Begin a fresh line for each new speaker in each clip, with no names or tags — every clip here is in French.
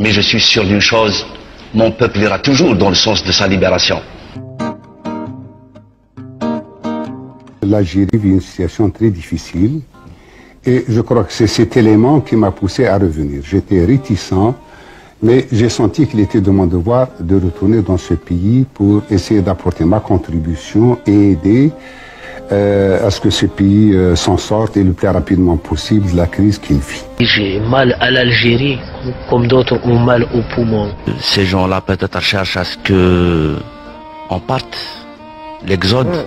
Mais je suis sûr d'une chose, mon peuple ira toujours dans le sens de sa libération.
L'Algérie vit une situation très difficile et je crois que c'est cet élément qui m'a poussé à revenir. J'étais réticent, mais j'ai senti qu'il était de mon devoir de retourner dans ce pays pour essayer d'apporter ma contribution et aider à ce que ce pays s'en sorte et le plus rapidement possible de la crise qu'il vit.
J'ai mal à l'Algérie, comme d'autres ont mal aux poumons.
Ces gens-là peut-être cherchent à ce qu'on parte, l'exode.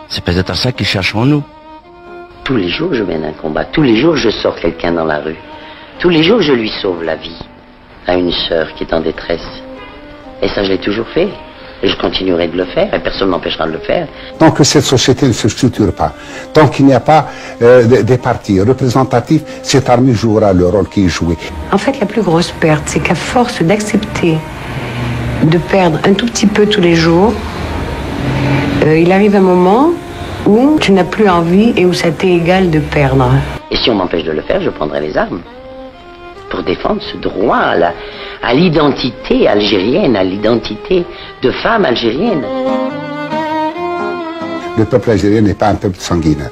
C'est peut-être ça qu'ils cherchent en nous.
Tous les jours, je mène un combat. Tous les jours, je sors quelqu'un dans la rue. Tous les jours, je lui sauve la vie à une sœur qui est en détresse. Et ça, je l'ai toujours fait. Et je continuerai de le faire, et personne ne m'empêchera de le faire.
Tant que cette société ne se structure pas, tant qu'il n'y a pas des partis représentatifs, cette armée jouera le rôle qui est joué.
En fait, la plus grosse perte, c'est qu'à force d'accepter de perdre un tout petit peu tous les jours, il arrive un moment où tu n'as plus envie et où ça t'est égal de perdre.
Et si on m'empêche de le faire, je prendrai les armes pour défendre ce droit à l'identité algérienne, à l'identité de femme algérienne.
Le peuple algérien n'est pas un peuple sanguinaire.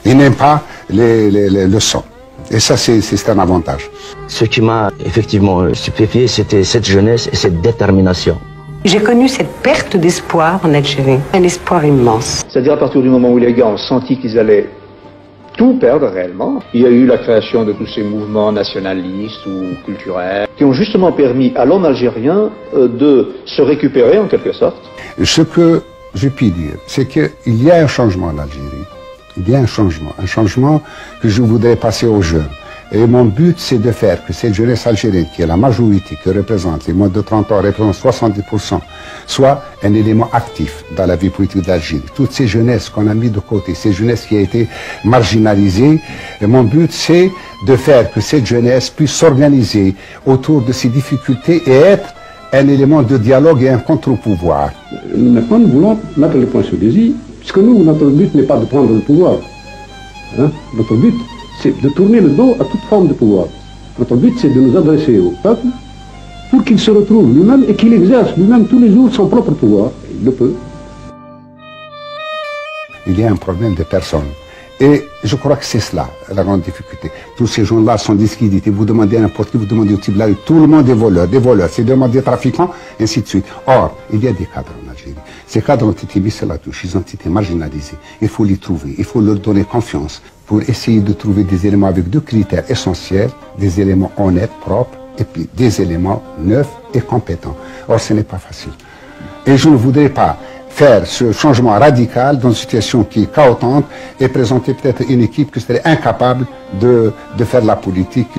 Il n'aime pas le sang. Et ça, c'est un avantage.
Ce qui m'a effectivement stupéfié, c'était cette jeunesse et cette détermination.
J'ai connu cette perte d'espoir en Algérie, un espoir immense.
C'est-à-dire à partir du moment où les gars ont senti qu'ils allaient tout perdre réellement, il y a eu la création de tous ces mouvements nationalistes ou culturels qui ont justement permis à l'homme algérien de se récupérer en quelque sorte.
Ce que je puis dire, c'est qu'il y a un changement en Algérie. Il y a un changement que je voudrais passer aux jeunes. Et mon but, c'est de faire que cette jeunesse algérienne, qui est la majorité, qui représente les moins de 30 ans, représente 70%, soit un élément actif dans la vie politique d'Algérie. Toutes ces jeunesses qu'on a mis de côté, ces jeunesses qui a été marginalisées, et mon but, c'est de faire que cette jeunesse puisse s'organiser autour de ces difficultés et être un élément de dialogue et un contre-pouvoir.
Maintenant, nous voulons mettre le point sur les i, puisque nous, notre but n'est pas de prendre le pouvoir. Hein? Notre but, c'est de tourner le dos à toute forme de pouvoir. Notre but, c'est de nous adresser au peuple pour qu'il se retrouve lui-même et qu'il exerce lui-même tous les jours son propre pouvoir. Il le peut.
Il y a un problème de personnes. Et je crois que c'est cela, la grande difficulté. Tous ces gens-là sont discrédités. Vous demandez à n'importe qui, vous demandez au type là, tout le monde est voleur, des voleurs, c'est des trafiquants, ainsi de suite. Or, il y a des cadres en Algérie. Ces cadres ont été mis sur la touche, ils ont été marginalisés. Il faut les trouver, il faut leur donner confiance pour essayer de trouver des éléments avec deux critères essentiels, des éléments honnêtes, propres, et puis des éléments neufs et compétents. Or, ce n'est pas facile. Et je ne voudrais pas faire ce changement radical dans une situation qui est chaotique et présenter peut-être une équipe qui serait incapable de faire la politique.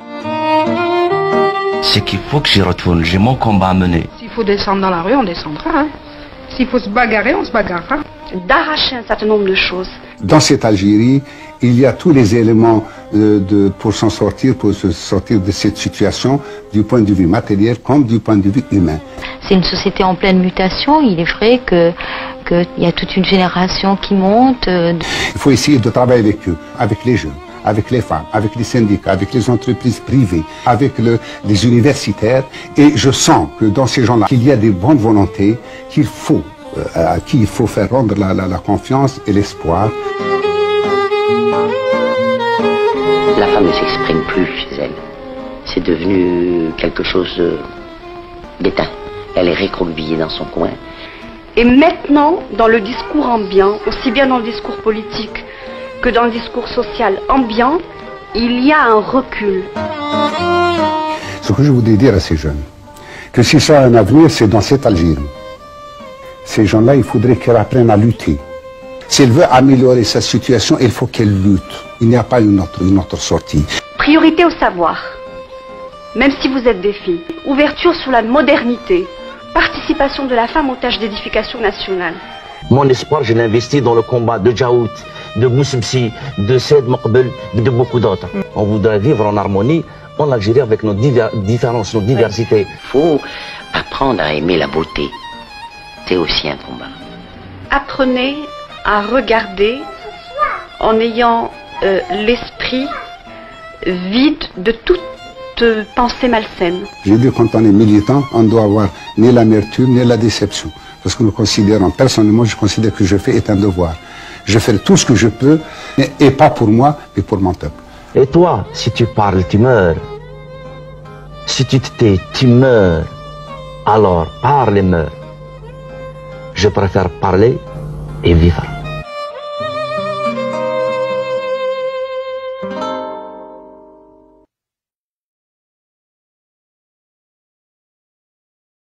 C'est qu'il faut que j'y retourne, j'ai mon combat à mener.
S'il faut descendre dans la rue, on descendra. Hein. S'il faut se bagarrer, on se bagarrera.
D'arracher un certain nombre de choses.
Dans cette Algérie, il y a tous les éléments pour s'en sortir, pour se sortir de cette situation, du point de vue matériel comme du point de vue humain.
C'est une société en pleine mutation. Il est vrai qu'il y a toute une génération qui monte.
Il faut essayer de travailler avec eux, avec les jeunes, avec les femmes, avec les syndicats, avec les entreprises privées, avec les universitaires. Et je sens que dans ces gens-là, qu'il y a des bonnes volontés, à qui il faut faire rendre la confiance et l'espoir.
La femme ne s'exprime plus chez elle. C'est devenu quelque chose d'éteint. Elle est récroquevillée dans son coin.
Et maintenant, dans le discours ambiant, aussi bien dans le discours politique que dans le discours social ambiant, il y a un recul.
Ce que je voudrais dire à ces jeunes, que si ça a un avenir, c'est dans cette Algérie. Ces gens-là, il faudrait qu'ils apprennent à lutter. S'ils veulent améliorer sa situation, il faut qu'elle lutte. Il n'y a pas une autre sortie.
Priorité au savoir, même si vous êtes des filles. Ouverture sur la modernité. Participation de la femme aux tâches d'édification nationale.
Mon espoir, je l'investis dans le combat de Djaout, de Boussibsi, de Said Mokbel, de beaucoup d'autres. On voudrait vivre en harmonie en Algérie avec nos différences, nos diversités.
Il faut apprendre à aimer la beauté. C'est aussi un combat.
Apprenez à regarder en ayant l'esprit vide de toute cette pensée malsaine.
J'ai dit, quand on est militant, on doit avoir ni l'amertume, ni la déception. Parce que nous considérons, personnellement, je considère que je fais est un devoir. Je fais tout ce que je peux, et pas pour moi, mais pour mon peuple.
Et toi, si tu parles, tu meurs. Si tu te tais, tu meurs. Alors, parle et meurs. Je préfère parler et vivre.